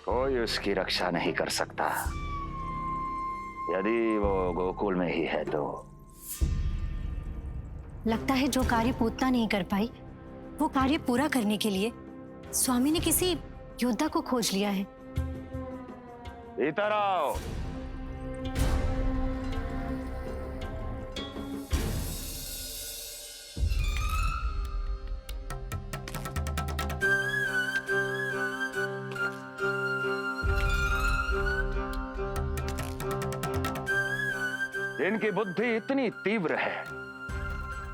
कोई उसकी रक्षा नहीं कर सकता। यदि वो गोकुल में ही है तो। लगता है जो कार्य पूतना नहीं कर पाई, वो कार्य पूरा करने के लिए स्वामी ने किसी योद्धा को खोज लिया है। इधर आओ। जिनकी बुद्धि इतनी तीव्र है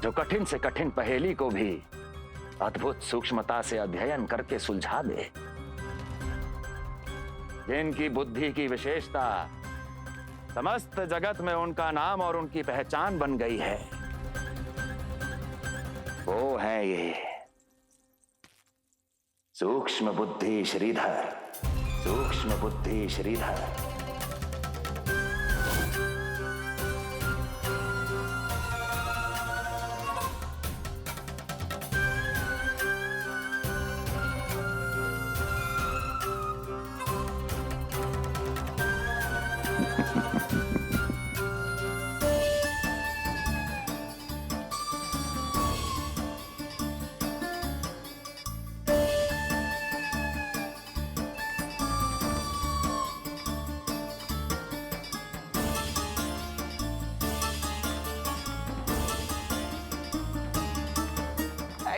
जो कठिन से कठिन पहेली को भी अद्भुत सूक्ष्मता से अध्ययन करके सुलझा दे, जिनकी बुद्धि की विशेषता समस्त जगत में उनका नाम और उनकी पहचान बन गई है, वो है ये सूक्ष्म बुद्धि श्रीधर। सूक्ष्म बुद्धि श्रीधर।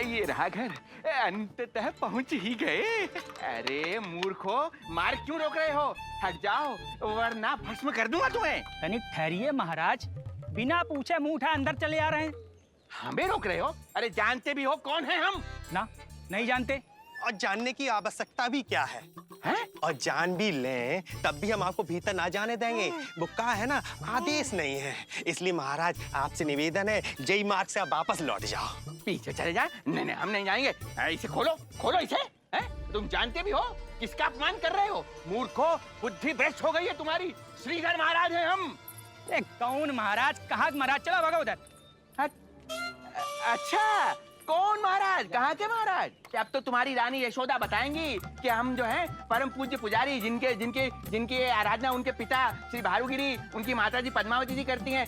ये रहा घर, अंततः पहुंच ही गए। अरे मूर्खो, मार्ग क्यों रोक रहे हो? हट जाओ वरना भस्म कर दूंगा तुम्हें। तनिक ठहरिए महाराज, बिना पूछे मुंह उठा अंदर चले आ रहे हैं। हमें रोक रहे हो? अरे जानते भी हो कौन है हम? ना, नहीं जानते। और जानने की आवश्यकता भी क्या है? हैं? और जान भी लें तब भी हम आपको भीतर ना जाने देंगे। वो कहा है ना, आदेश नहीं है। इसलिए महाराज आपसे निवेदन है, जय मार्ग से आप वापस लौट जाओ। पीछे चले जा। नहीं नहीं, हम नहीं जाएंगे। इसे खोलो, खोलो इसे। हैं? तुम जानते भी हो किसका अपमान कर रहे हो? मूर्खो, बुद्धि भ्रष्ट हो गई है तुम्हारी। श्रीधर महाराज हैं हम। कौन महाराज? कहाँ महाराज? चला भागा उधर। अच्छा, कौन महाराज? कहाँ के महाराज? अब तो तुम्हारी रानी यशोदा बताएंगी कि हम जो हैं परम पूज्य पुजारी, जिनके जिनके जिनकी आराधना उनके पिता श्री भारुगिरी, उनकी माताजी पद्मावती जी करती हैं,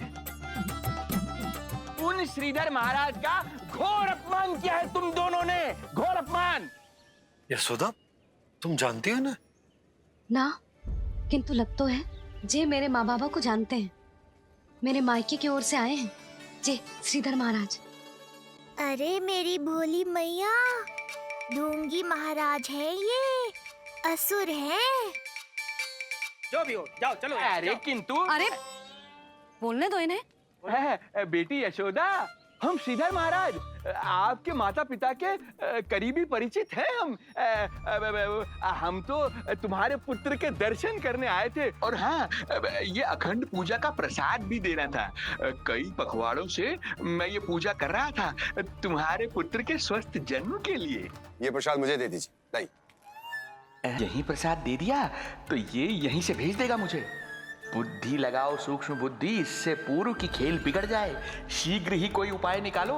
उन श्रीधर महाराज का घोर अपमान किया है तुम दोनों ने। घोर अपमान। यशोदा, तुम जानती हो ना? ना, किंतु लग तो है जे मेरे माँ बाबा को जानते हैं। मेरे मायके की ओर से आए हैं जे श्रीधर महाराज। अरे मेरी भोली मैया, ढोंगी महाराज है ये, असुर है। जो भी हो, जाओ चलो। अरे किंतु, अरे बोलने दो इन्हें। बेटी यशोदा, हम श्रीधर महाराज आपके माता पिता के करीबी परिचित हैं। हम तो तुम्हारे पुत्र के दर्शन करने आए थे। और हाँ, ये अखंड पूजा का प्रसाद भी देना था। कई पखवाड़ों से मैं ये पूजा कर रहा था तुम्हारे पुत्र के स्वस्थ जन्म के लिए। ये प्रसाद मुझे दे दीजिए। नहीं, यही प्रसाद दे दिया तो ये यहीं से भेज देगा मुझे। बुद्धि लगाओ सूक्ष्म बुद्धि, इससे पूर्व की खेल बिगड़ जाए। शीघ्र ही कोई उपाय निकालो।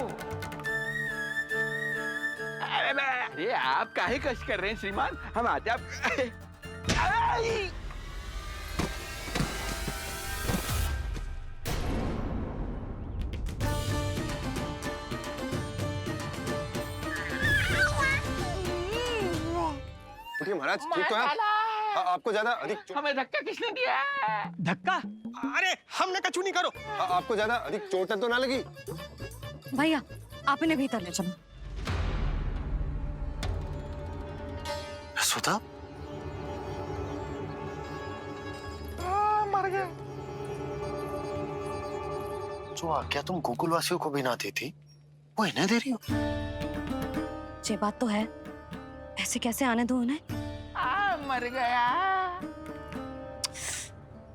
अरे आप काहे कष्ट कर रहे हैं श्रीमान? हम आते आप। उठिए महाराज, ठीक तो है? आपको ज्यादा अधिक हमें धक्का किसने दिया? धक्का? अरे हमने कछु नहीं करो। आपको ज्यादा अधिक चोट तो ना लगी? भैया, आप इन्हें भीतर ले चलो। यशोदा, मर गए। जो आज्ञा तुम गोकुल वासियों को भी ना दी थी, वो इन्हें दे रही हो? ये बात तो है, ऐसे कैसे आने दो उन्हें? मर गया।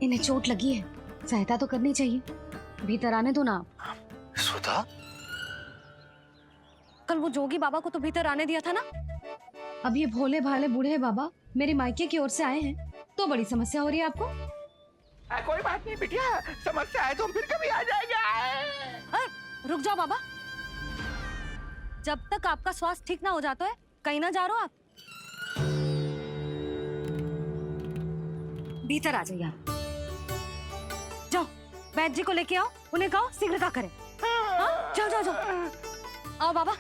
इन्हें चोट लगी है, सहायता तो करनी चाहिए। भीतर आने दो ना। यशोदा, कल वो जोगी बाबा को तो भीतर आने दिया था ना। अब ये भोले भाले बूढ़े बाबा मेरे मायके की ओर से आए हैं, तो बड़ी समस्या हो रही है आपको। कोई बात नहीं बिटिया, समस्या है तो फिर कभी आ जाएगा। रुक जाओ बाबा, जब तक आपका स्वास्थ्य ठीक ना हो जाता है कहीं ना जा रहे हो आप। भीतर आ जाइए। जाओ बैद जी को लेके आओ, उन्हें कहो शीघ्रता करें। हाँ? जाओ जाओ जाओ, आओ बाबा।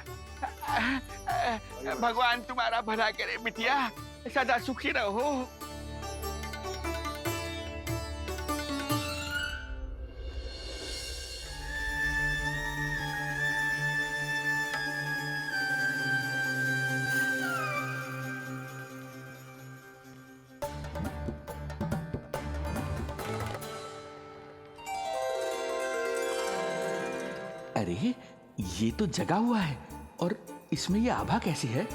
भगवान तुम्हारा भला करे बिटिया, सदा सुखी रहो। अरे ये तो जगा हुआ है, और इसमें ये आभा कैसी है?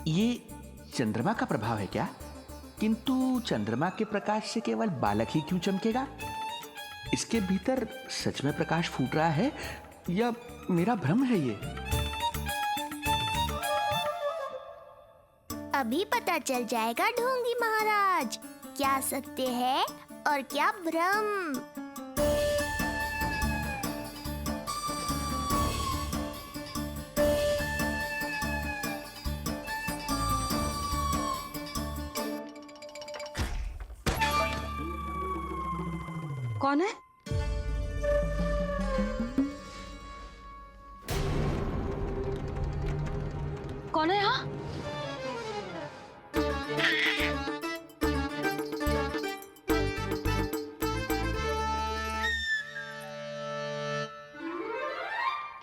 ये चंद्रमा का प्रभाव है क्या? किंतु चंद्रमा के प्रकाश से केवल बालक ही क्यों चमकेगा? इसके भीतर सच में प्रकाश फूट रहा है या मेरा भ्रम है ये? अभी पता चल जाएगा ढोंगी महाराज, क्या सत्य है और क्या भ्रम। कौन है? कौन है यहाँ?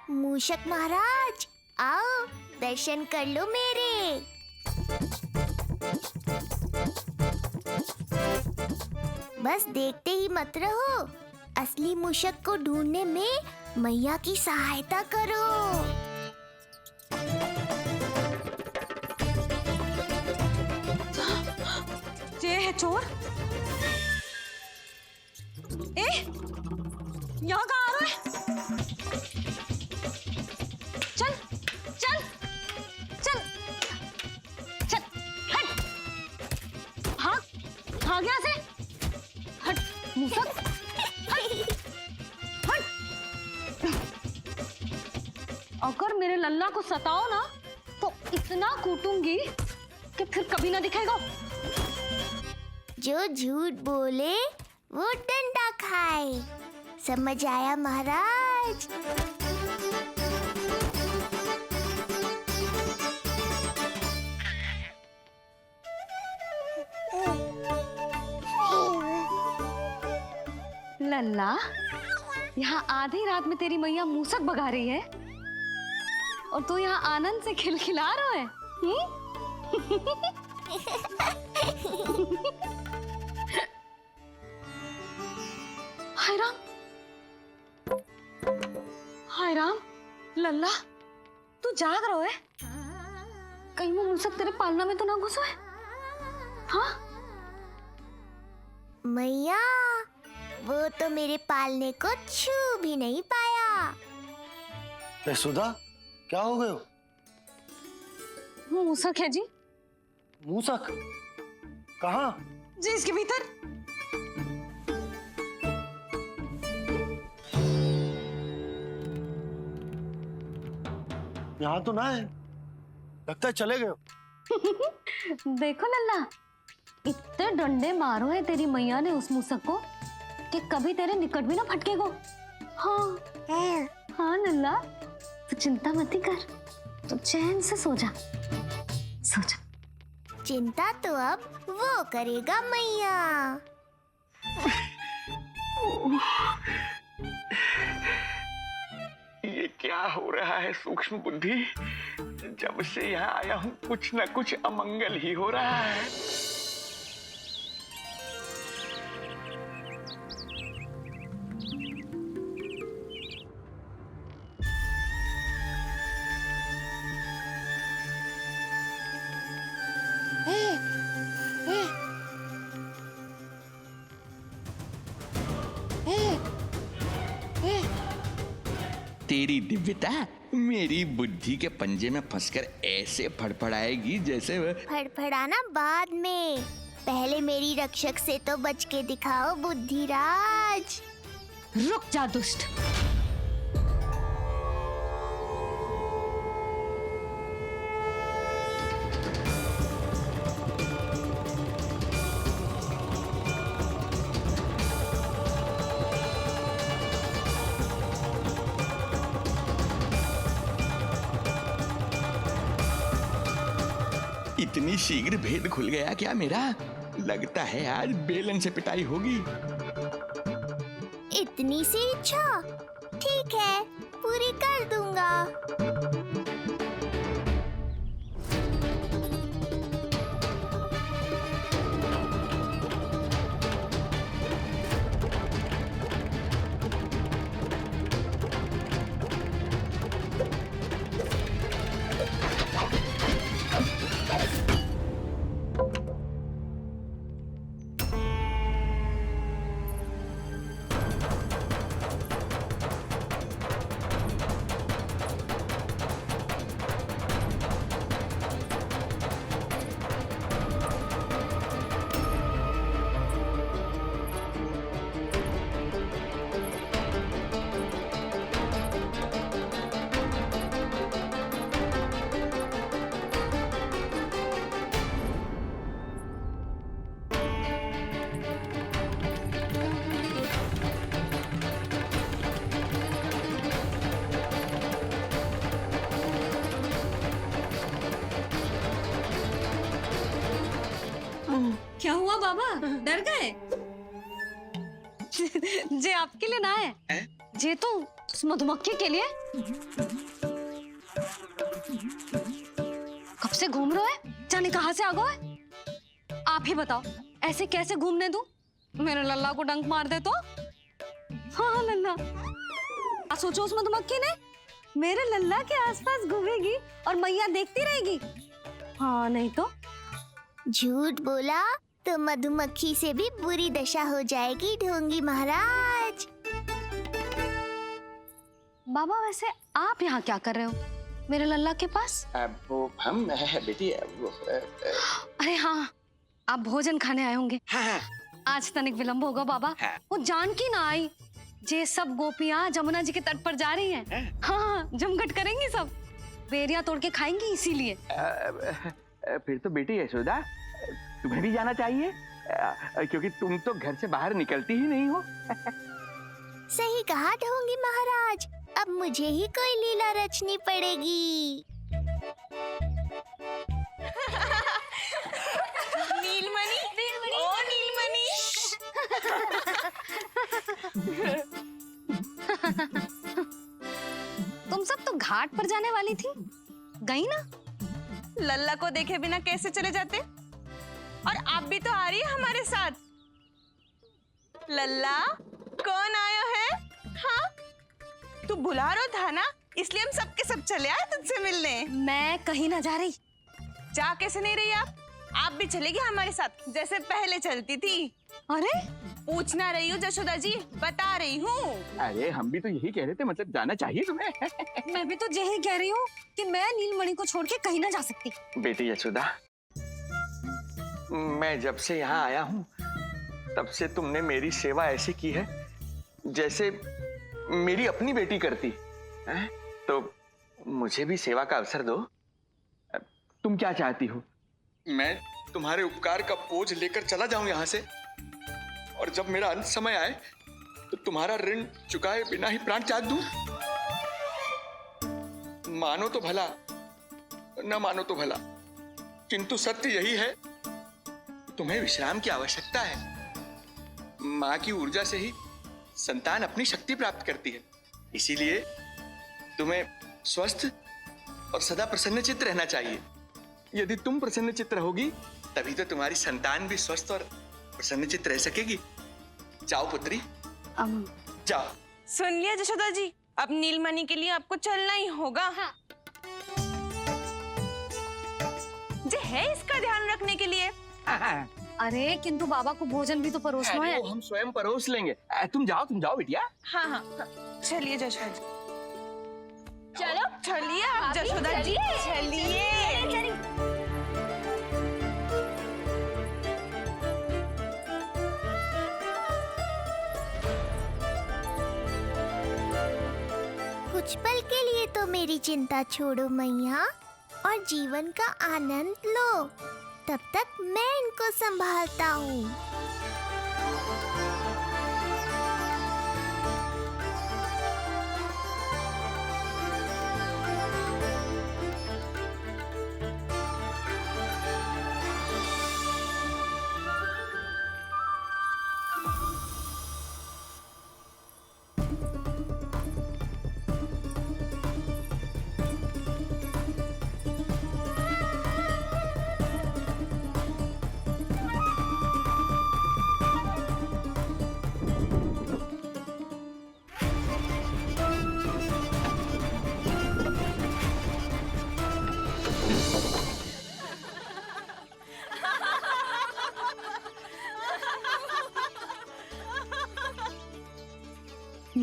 मूषक महाराज आओ, दर्शन कर लो मेरे। बस देखते ही मत रहो, असली मूषक को ढूंढने में मैया की सहायता करो। ये है चोर। ए, यहाँ कहाँ आ रहा है? चल चल चल चल, हट, भाग भाग यहाँ से, हट मूसक, हट हट। अगर मेरे लल्ला को सताओ ना तो इतना कूटूंगी कि फिर कभी ना दिखेगा। जो झूठ बोले वो डंडा खाए, समझ आया महाराज? लल्ला, यहाँ आधी रात में तेरी मैया मूसक भगा रही है और तू यहाँ आनंद से खिलखिला रहा है। हाय राम, हाय राम, लल्ला तू जाग रहा है? कहीं वो मूसक तेरे पालना में तो ना घुसो है? हाँ मैया, वो तो मेरे पालने को छू भी नहीं पाया। सुधा, क्या हो गए हो? वो मूसक है जी। मूसक? कहाँ? जी इसके भीतर। यहाँ तो ना है, लगता है चले गए हो। देखो लल्ला, इतने डंडे मारो है तेरी मैया ने उस मूसक को कि कभी तेरे निकट भी ना फटकेगो। हाँ हाँ लल्ला, तू चिंता मत ही कर, तू चैन से सो जा, सो जा। चिंता तो अब वो करेगा मैया। ये क्या हो रहा है सूक्ष्म बुद्धि? जब से यहाँ आया हूँ कुछ न कुछ अमंगल ही हो रहा है। तेरी दिव्यता मेरी बुद्धि के पंजे में फंसकर ऐसे फड़फड़ाएगी जैसे वह। फड़फड़ाना बाद में, पहले मेरी रक्षक से तो बच के दिखाओ बुद्धिराज। रुक जा दुष्ट। इतनी शीघ्र भेद खुल गया क्या मेरा? लगता है आज बेलन से पिटाई होगी। इतनी सी इच्छा? ठीक है, पूरी कर दूंगा। क्या हुआ बाबा, डर गए? जे आपके लिए ना है, जे तो उस मधुमक्खी के लिए। कब से घूम रहे हो? जाने कहाँ से आ गए? आप ही बताओ, ऐसे कैसे घूमने दूं? मेरे लल्ला को डंक मार दे तो? हाँ लल्ला, सोचो उस मधुमक्खी ने मेरे लल्ला के आसपास घूमेगी और मैया देखती रहेगी। हाँ नहीं तो? झूठ बोला तो मधुमक्खी से भी बुरी दशा हो जाएगी ढोंगी महाराज। बाबा वैसे आप यहाँ क्या कर रहे हो मेरे लल्ला के पास? वो हम बेटी अरे हाँ, आप भोजन खाने आए होंगे। हाँ। आज तनिक विलंब होगा बाबा। हाँ। वो जानकी ना आई, जे सब गोपियाँ जमुना जी के तट पर जा रही हैं। हाँ, जमघट करेंगी सब, बेरिया तोड़ के खाएंगी इसीलिए। फिर तो बेटी यशोदा तुम्हें भी जाना चाहिए, क्योंकि तुम तो घर से बाहर निकलती ही नहीं हो। सही कहा ढोंगी महाराज, अब मुझे ही कोई लीला रचनी पड़ेगी। नीलमणि, ओ नीलमणि। तुम सब तो घाट पर जाने वाली थी, गई ना? लल्ला को देखे बिना कैसे चले जाते? और आप भी तो आ रही है हमारे साथ। लल्ला, कौन आयो है? हाँ, तू बुला रहा था ना, इसलिए हम सब के सब चले आए तुझसे मिलने। मैं कहीं ना जा रही। जा कैसे नहीं रही आप भी चलेगी हमारे साथ जैसे पहले चलती थी। अरे पूछना रही हूँ जशोदा जी, बता रही हूँ। अरे हम भी तो यही कह रहे थे, मतलब जाना चाहिए तुम्हें। मैं भी तो यही कह रही हूँ कि मैं नीलमणि को छोड़ के कहीं ना जा सकती। बेटी यशोदा, मैं जब से यहाँ आया हूँ तब से तुमने मेरी सेवा ऐसी की है जैसे मेरी अपनी बेटी करती है। तो मुझे भी सेवा का अवसर दो। तुम क्या चाहती हो? मैं तुम्हारे उपकार का बोझ लेकर चला जाऊं यहाँ से, और जब मेरा अंत समय आए तो तुम्हारा ऋण चुकाए बिना ही प्राण त्याग दूं? मानो तो भला, न मानो तो भला, किंतु सत्य यही है, तुम्हें विश्राम की आवश्यकता है। माँ की ऊर्जा से ही संतान अपनी शक्ति प्राप्त करती है, इसीलिए तुम्हें स्वस्थ और सदा प्रसन्नचित्त रहना चाहिए। यदि तुम प्रसन्नचित्त रहोगी तभी तो तुम्हारी संतान भी स्वस्थ और प्रसन्नचित्त रह सकेगी। जाओ पुत्री, जाओ। सुन लिया जशोदा जी, अब नीलमणि के लिए आपको चलना ही होगा। हाँ। जे है इसका ध्यान रखने के लिए। अरे किंतु बाबा को भोजन भी तो परोसना है। हम स्वयं परोस लेंगे। तुम जाओ बिटिया। हाँ हाँ, चलिए जशोदा जी, चलो चलिए आप जशोदा जी, चलिए। कुछ पल के लिए तो मेरी चिंता छोड़ो मैया और जीवन का आनंद लो, तब तक मैं इनको संभालता हूँ।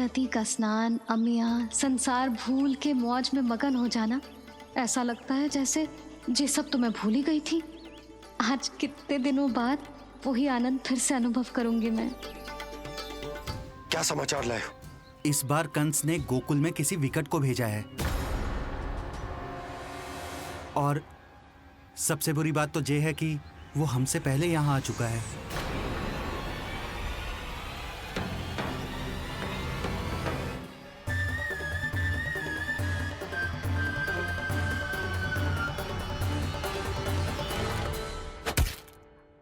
नदी का स्नान, अमिया, संसार भूल के मौज में मगन हो जाना, ऐसा लगता है जैसे ये सब तो मैं भूल ही गई थी। आज कितने दिनों बाद वही आनंद फिर से अनुभव करूंगी मैं। क्या समाचार लाए हो? इस बार कंस ने गोकुल में किसी विकट को भेजा है, और सबसे बुरी बात तो ये है कि वो हमसे पहले यहाँ आ चुका है।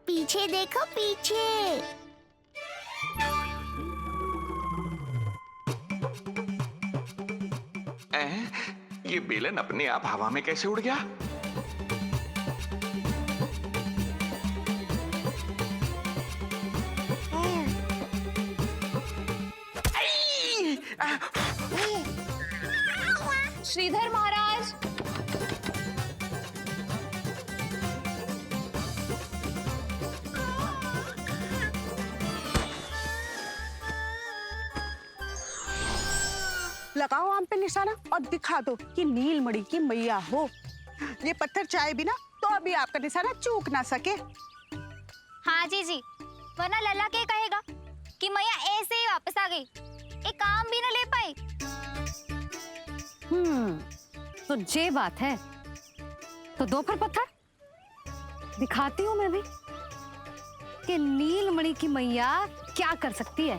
पीछे देखो, पीछे। ये बेलन अपने आप हवा में कैसे उड़ गया? श्रीधर महाराज, लगाओ आम पे निशाना और दिखा दो कि नीलमणि की मैया हो। ये पत्थर चाहे भी ना तो अभी आपका निशाना चूक ना सके। हाँ जी, वरना लल्ला क्या कहेगा कि मैया ऐसे ही वापस आ गई, एक काम भी ना ले पाई। तो ये बात है तो दो फिर पत्थर, दिखाती हूँ मैं भी कि नीलमणि की मैया क्या कर सकती है।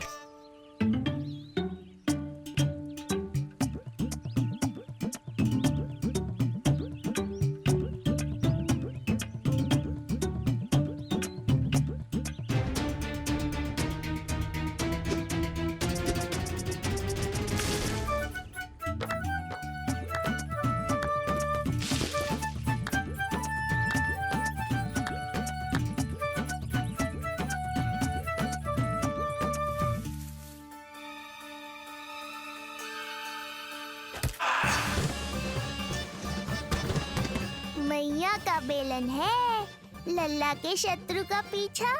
मैया का बेलन है, लल्ला के शत्रु का पीछा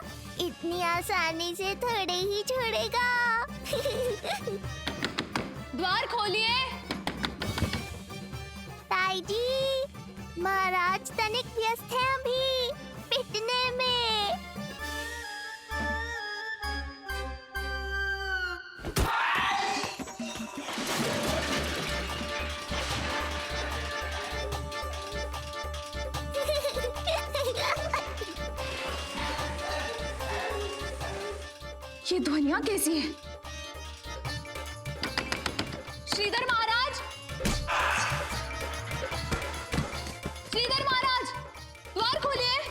इतनी आसानी से थोड़े ही छोड़ेगा। द्वार खोलिए। ताई जी, महाराज तनिक व्यस्त हैं अभी पिटने में। ये ध्वनियां कैसी है? श्रीधर महाराज, श्रीधर महाराज, द्वार खोलिए।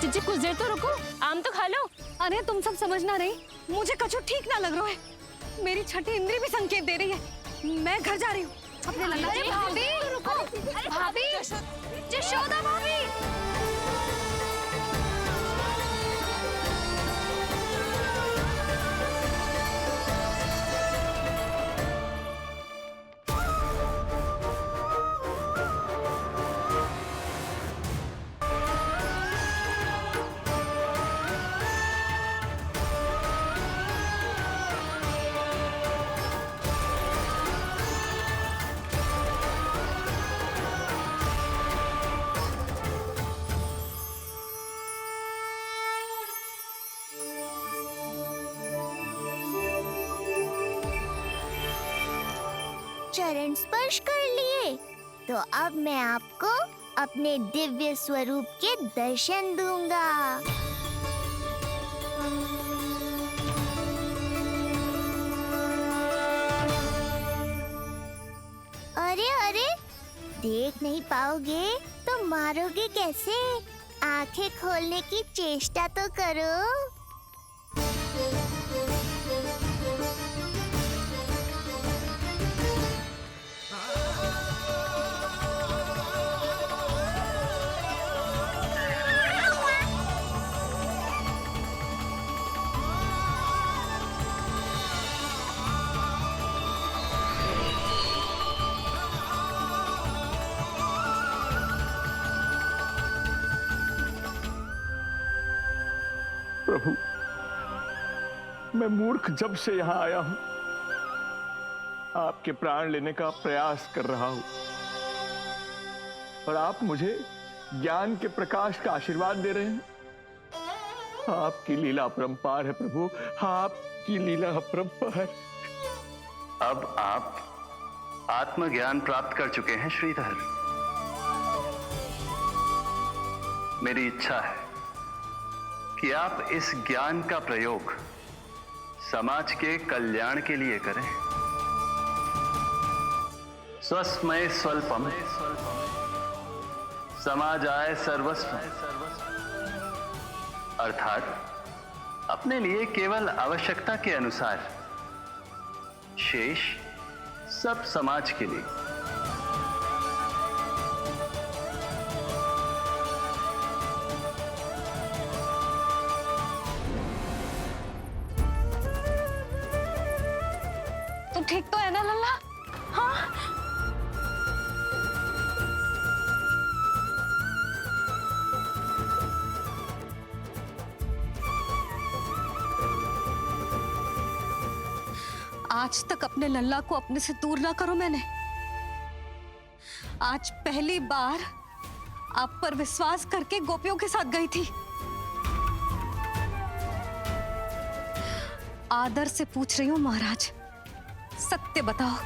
जीजी कुछ देर तो रुको, आम तो खा लो। अरे तुम सब समझना नहीं, मुझे कछु ठीक ना लग रहा है। मेरी छठी इंद्री भी संकेत दे रही है। मैं घर जा रही हूँ अपने लल्ला। अरे भाभी, रुको। भाभी, जशोदा भाभी। चरण स्पर्श कर लिए तो अब मैं आपको अपने दिव्य स्वरूप के दर्शन दूंगा। अरे अरे, देख नहीं पाओगे तो मारोगे कैसे? आंखें खोलने की चेष्टा तो करो। प्रभु, मैं मूर्ख जब से यहां आया हूं आपके प्राण लेने का प्रयास कर रहा हूं और आप मुझे ज्ञान के प्रकाश का आशीर्वाद दे रहे हैं। आपकी लीला अपरंपार है प्रभु, आपकी लीला अपरंपार। अब आप आत्मज्ञान प्राप्त कर चुके हैं श्रीधर। मेरी इच्छा है कि आप इस ज्ञान का प्रयोग समाज के कल्याण के लिए करें। स्वस्मय स्वल्पम समाजाय सर्वस्व, अर्थात अपने लिए केवल आवश्यकता के अनुसार, शेष सब समाज के लिए। तुम ठीक तो है ना लल्ला? हाँ। आज तक अपने लल्ला को अपने से दूर ना करो मैंने। आज पहली बार आप पर विश्वास करके गोपियों के साथ गई थी। आदर से पूछ रही हूँ महाराज, सत्य बताओ,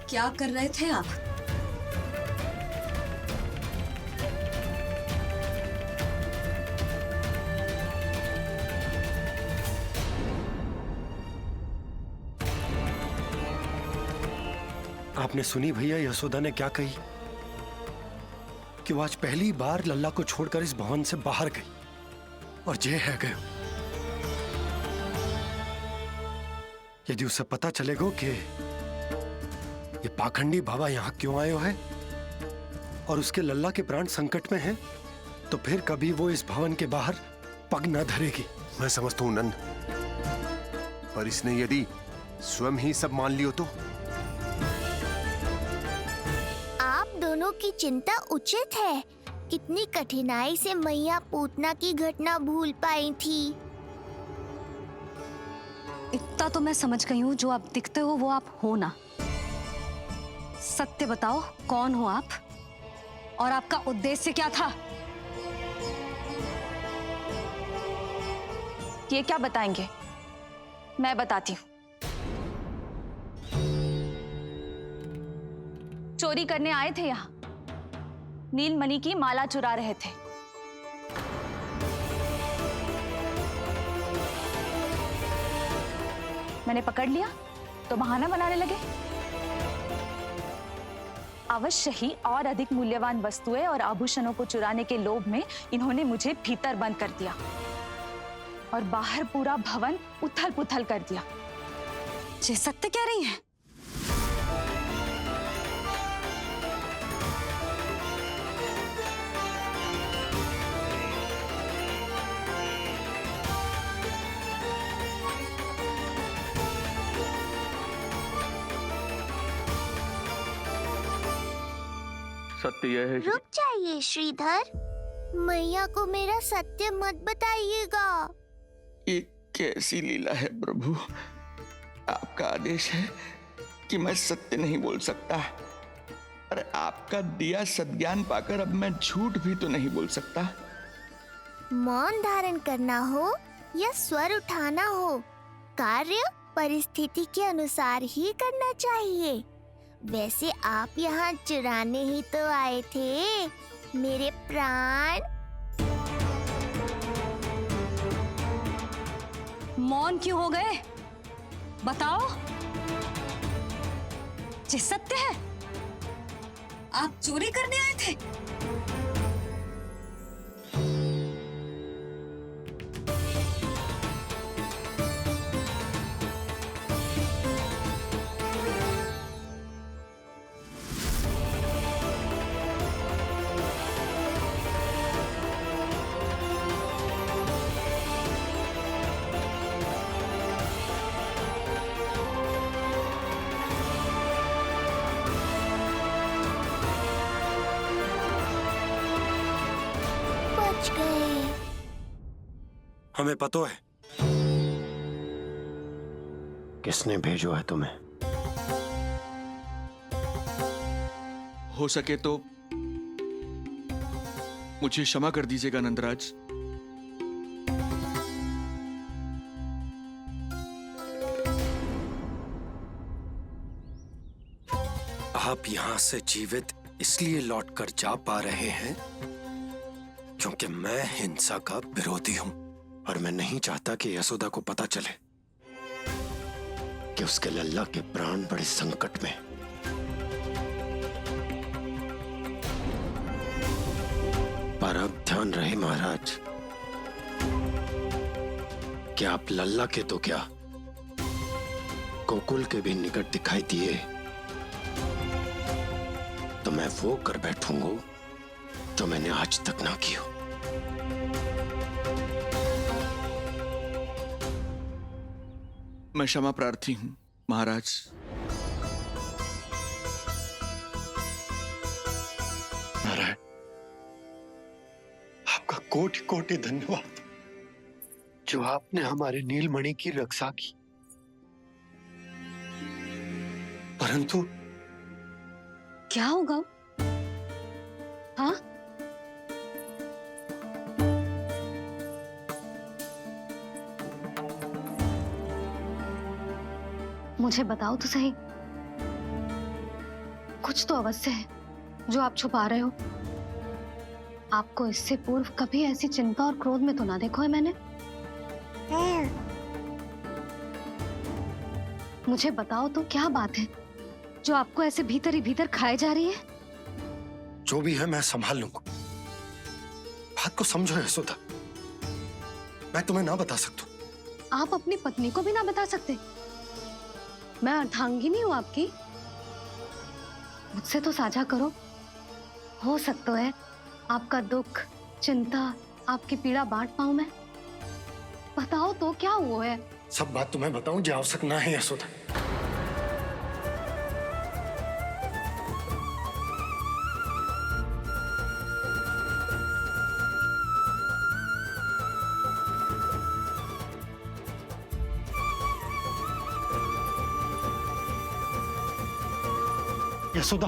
क्या कर रहे थे आप? आपने सुनी भैया यशोदा ने क्या कही? कि वो आज पहली बार लल्ला को छोड़कर इस भवन से बाहर गई और जे है गए। यदि उसे पता चलेगा कि ये पाखंडी बाबा यहाँ क्यों आए है और उसके लल्ला के प्राण संकट में हैं, तो फिर कभी वो इस भवन के बाहर पग न धरेगी। मैं समझता हूं नंद, पर इसने यदि स्वयं ही सब मान लियो तो? आप दोनों की चिंता उचित है। कितनी कठिनाई से मैया पूतना की घटना भूल पाई थी। इतना तो मैं समझ गई हूँ, जो आप दिखते हो वो आप हो ना। सत्य बताओ, कौन हो आप और आपका उद्देश्य क्या था? ये क्या बताएंगे? मैं बताती हूँ। चोरी करने आए थे यहाँ, नीलमणि की माला चुरा रहे थे। मैंने पकड़ लिया तो बहाना बनाने लगे। अवश्य ही और अधिक मूल्यवान वस्तुएं और आभूषणों को चुराने के लोभ में इन्होंने मुझे भीतर बंद कर दिया और बाहर पूरा भवन उथल पुथल कर दिया। ये सत्य कह रही हैं? सत्य यह है। रुक जाइए श्रीधर, मैया को मेरा सत्य मत बताइएगा। ये कैसी लीला है प्रभु? आपका आदेश है कि मैं सत्य नहीं बोल सकता, पर आपका दिया सद्ज्ञान पाकर अब मैं झूठ भी तो नहीं बोल सकता। मौन धारण करना हो या स्वर उठाना हो, कार्य परिस्थिति के अनुसार ही करना चाहिए। वैसे आप यहाँ चुराने ही तो आए थे मेरे प्राण। मौन क्यों हो गए? बताओ, ये सत्य है? आप चोरी करने आए थे? हमें पता है किसने भेजो है तुम्हें। हो सके तो मुझे क्षमा कर दीजिएगा नंदराज। आप यहां से जीवित इसलिए लौटकर जा पा रहे हैं क्योंकि मैं हिंसा का विरोधी हूं और मैं नहीं चाहता कि यशोदा को पता चले कि उसके लल्ला के प्राण बड़े संकट में। पर अब ध्यान रहे महाराज कि आप लल्ला के तो क्या गोकुल के भी निकट दिखाई दिए तो मैं वो कर बैठूंगा जो मैंने आज तक ना की हो। मैं क्षमा प्रार्थी हूं महाराज। नारायण, आपका कोटि कोटि धन्यवाद जो आपने हमारे नीलमणि की रक्षा की। परंतु क्या होगा? हाँ, मुझे बताओ तो सही, कुछ तो अवश्य है जो आप छुपा रहे हो। आपको इससे पूर्व कभी ऐसी चिंता और क्रोध में तो ना देखो है मैंने। मुझे बताओ तो क्या बात है जो आपको ऐसे भीतर ही भीतर खाए जा रही है? जो भी है मैं संभाल लूंगा। बात को समझो यशोदा, मैं तुम्हें ना बता सकता। आप अपनी पत्नी को भी ना बता सकते? मैं अर्धांगिनी हूं आपकी, मुझसे तो साझा करो। हो सकता है आपका दुख, चिंता, आपकी पीड़ा बांट पाऊं मैं। बताओ तो क्या हुआ है? सब बात तुम्हें बताऊं जो आवश्यक ना है यशोदा। यशोदा,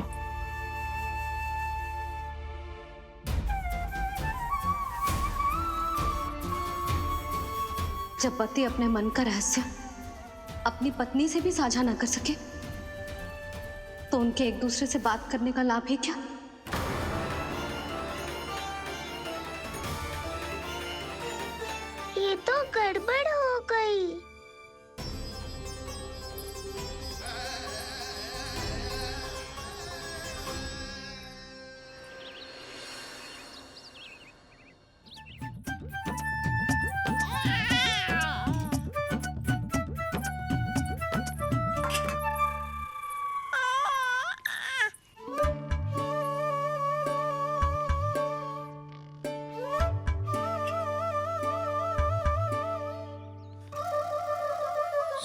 जब पति अपने मन का रहस्य अपनी पत्नी से भी साझा ना कर सके तो उनके एक दूसरे से बात करने का लाभ है क्या? ये तो गड़बड़ हो गई।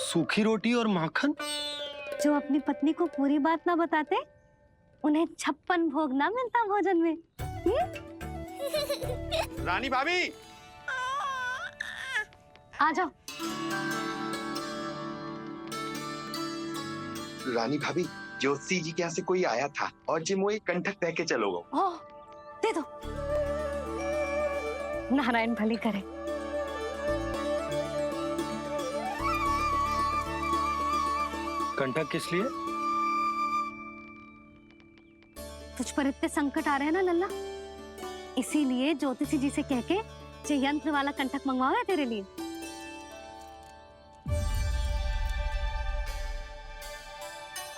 सूखी रोटी और माखन? जो अपनी पत्नी को पूरी बात ना बताते उन्हें 56 भोग ना मिलता भोजन में। रानी भाभी, आ जाओ। रानी भाभी, ज्योति जी के यहाँ से कोई आया था और जी मुझे कंठक दे के चलोगे। ओह, दे दो। नारायण भली करे। कंठक किस लिए? तुझ पर इतने संकट आ रहे हैं ना लल्ला, इसीलिए ज्योतिषी जी से कह के ये यंत्र वाला कंठक मंगवाओ है तेरे लिए।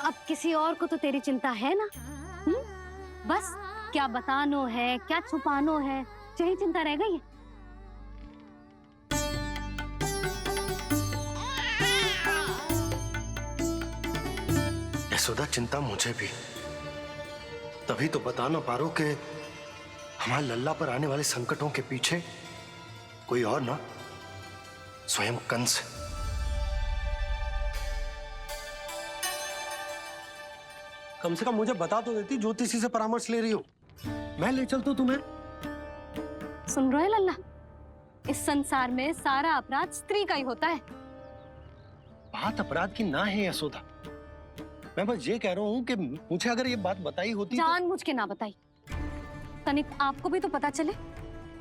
अब किसी और को तो तेरी चिंता है ना? बस क्या बतानो है, क्या छुपानो है, यही चिंता रह गई है। यशोदा, चिंता मुझे भी। तभी तो बता ना पा रहा हूं कि हमारे लल्ला पर आने वाले संकटों के पीछे कोई और ना स्वयं कंस है। कम से कम मुझे बता तो देती, ज्योतिषी से परामर्श ले रही हो, मैं ले चलता तुम्हें। सुन रहे हो लल्ला, इस संसार में सारा अपराध स्त्री का ही होता है। बात अपराध की ना है यशोदा, मैं बस ये कह रहा हूँ कि मुझे अगर ये बात बताई होती जान मुझ के ना बताई। तनिक आपको भी तो पता चले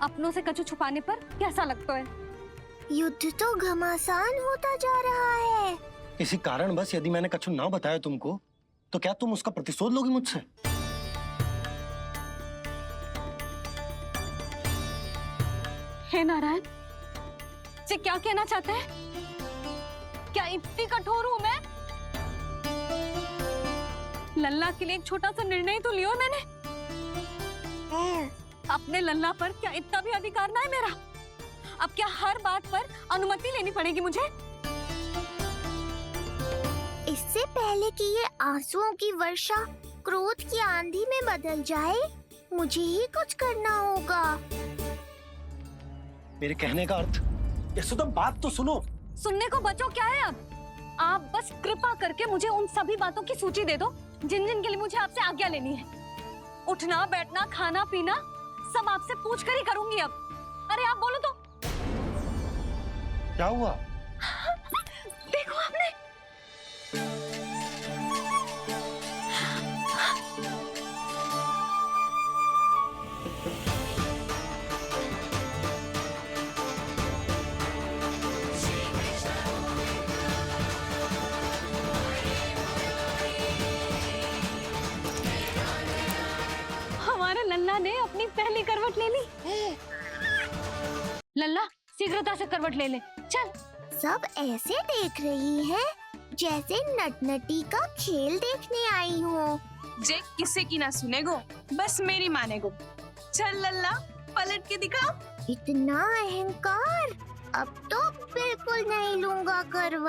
अपनों से कछु छुपाने पर कैसा लगता है। युद्ध तो घमासान होता जा रहा है। इसी कारण बस यदि मैंने कछु ना बताया तुमको, तो क्या तुम उसका प्रतिशोध लोगी मुझसे? हे नारायण, ये क्या कहना चाहते हैं? क्या इतनी कठोर हूं मैं? लल्ला के लिए एक छोटा सा निर्णय तो लियो मैंने। अपने लल्ला पर क्या इतना भी अधिकार ना है मेरा? अब क्या हर बात पर अनुमति लेनी पड़ेगी मुझे? इससे पहले कि ये आंसुओं की वर्षा क्रोध की आंधी में बदल जाए, मुझे ही कुछ करना होगा। मेरे कहने का अर्थ, यशोदा बात तो सुनो। सुनने को बचो क्या है अब? आप बस कृपा करके मुझे उन सभी बातों की सूची दे दो जिन जिन के लिए मुझे आपसे आज्ञा लेनी है। उठना, बैठना, खाना, पीना सब आपसे पूछ कर ही करूंगी अब। अरे आप बोलो तो। क्या हुआ? देखो आपने। हमारे लल्ला ने अपनी पहली करवट ले ली। लल्ला शीघ्रता से करवट ले ले, चल। सब ऐसे देख रही है जैसे नटनटी का खेल देखने आई हो। जे किसी की ना सुनेगो, बस मेरी मानेगो। चल लल्ला, पलट के दिखा। इतना अहंकार, अब तो बिल्कुल नहीं लूंगा करवट।